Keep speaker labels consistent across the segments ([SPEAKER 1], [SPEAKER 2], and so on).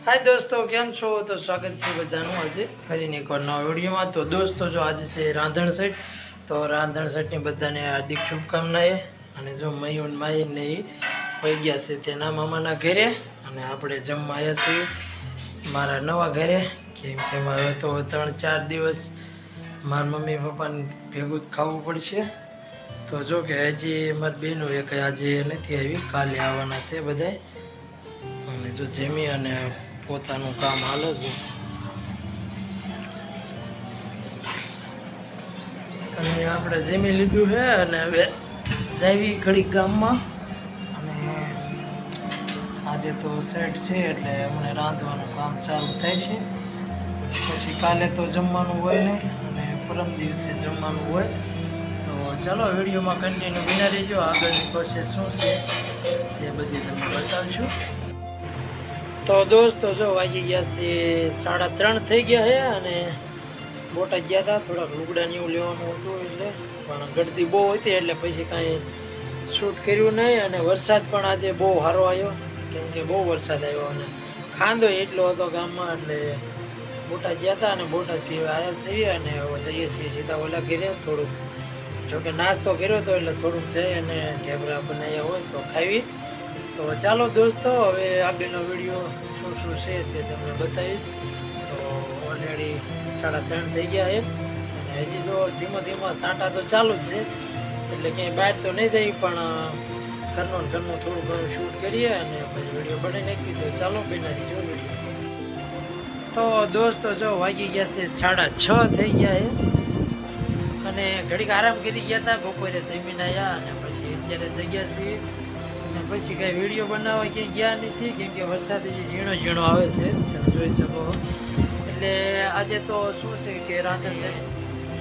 [SPEAKER 1] हाय दोस्तों केम छो। तो स्वागत है बधानु आज फरीने एक नवा विडियो में। तो दोस्तों जो आज से रांधण सेट, तो रांधण सेटनी बधाने हार्दिक शुभकामनाएं। अने जो मयूर माई ने वही गया से तेना मामाना घरे अने आपणे जमवा आव्या छीए मारा नवा घरे। केम के हवे तो 3-4 दिवस मारा मम्मी पप्पाने भेगुं खावुं पड़शे। तो जो कि हजी मारी बेनो एक आज नथी आवी, काले आववाना छे बधाय। अने जो जमी अने પોતાનું કામ હાલે છે અને આપણે જમી લીધું છે અને હવે જાવી ઘડીક ગામમાં। અને આજે તો સેટ છે એટલે હમણાં રાંધવાનું કામ ચાલુ થાય છે, પછી કાલે તો જમવાનું હોય નહીં અને પરમ દિવસે જમવાનું હોય। તો ચાલો વિડીયોમાં કન્ટિન્યુ બન્યા રહેજો, આગળની પ્રોસેસ શું છે તે બધી તમને બતાવીશું। तो दोस्तों जो वागी गया से 3:30 थी गया है अने बोटा गया था थोड़ा लुगड़ा नीव लेवानुं हतुं એટલે પણ ગળદી બહુ હતી એટલે પછી કાંઈ શૂટ કર્યું નહીં। અને વરસાદ પણ આજે બહુ સારો આવ્યો, કેમ કે બહુ વરસાદ આવ્યો અને ખાંદો એટલો હતો ગામમાં એટલે બોટા ગયા હતા અને બોટાથી આવ્યા છીએ અને હવે જઈએ છીએ સીધા ઓલા ઘરે। થોડુંક જોકે નાસ્તો કર્યો હતો એટલે થોડુંક જઈ અને ઢેબરા બનાવ્યા હોય તો ખાવી। तो चलो दोस्तों हवे आगळनो विडियो शू शू छे ते तमने बतावीश। तो ऑलरेडी 3:30 थई गया है अने हजी जो धीमो धीमो साटा तो चालू ज छे એટલે ક્યાંય બહાર તો નહીં જઈ પણ ઘરનું થોડું ઘણું શૂટ કરીએ અને પછી વિડીયો બનાવી નાખી। તો ચાલો બનાવી જો વિડીયો। તો દોસ્તો જો વાગી ગયા છે 6:30 થઈ ગયા છે અને ઘડીક આરામ કરી ગયા હતા, બપોરે જમીને આવ્યા અને પછી અત્યારે જગ્યા છીએ પછી કઈ વિડીયો બનાવવા ક્યાંય ગયા નથી, કેમ કે વરસાદ ઝીણો ઝીણો આવે છે તમે જોઈ શકો। એટલે આજે તો શું છે કે રાંધણ છે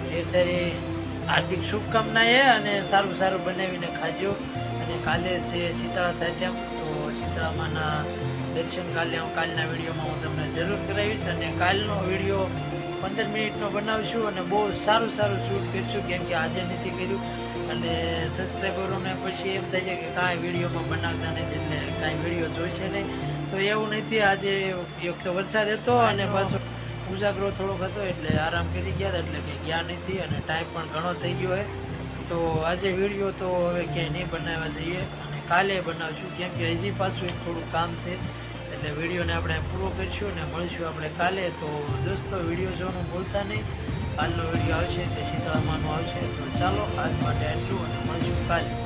[SPEAKER 1] ઢેર સારી હાર્દિક શુભકામનાએ અને સારું સારું બનાવીને ખાજો। અને કાલે છે શીતળા સાતમ, તો શીતળામાના દર્શન કાલના વિડીયોમાં હું તમને જરૂર કરાવીશ। અને કાલનો વિડીયો 15 મિનિટનો બનાવીશું અને બહુ સારું શૂટ કરીશું, કેમ કે આજે નથી કર્યું અને સબસ્ક્રાઈબરોને પછી એમ થાય છે કે કાંઈ વિડીયોમાં બનાવતા નથી એટલે કાંઈ વિડીયો જોઈશે નહીં। તો એવું નથી, આજે એક તો વરસાદ હતો અને પાછો ઉજાગરો થોડોક હતો એટલે આરામ કરી ગયા એટલે કે ગયા નથી અને ટાઈમ પણ ઘણો થઈ ગયો હોય। તો આજે વિડીયો તો હવે ક્યાંય નહીં બનાવવા જઈએ અને કાલે બનાવશું, કેમ કે હજી પાછું એક થોડું કામ છે એટલે વિડીયોને આપણે પૂરો કરીશું અને મળીશું આપણે કાલે। તો દોસ્તો વિડીયો જોવાનું ભૂલતા નહીં, કાલનો વિડીયો આવશે તે શીતળામાનો આવશે। તો ચાલો આજ માટે આટલું અને મળીશું કાલે।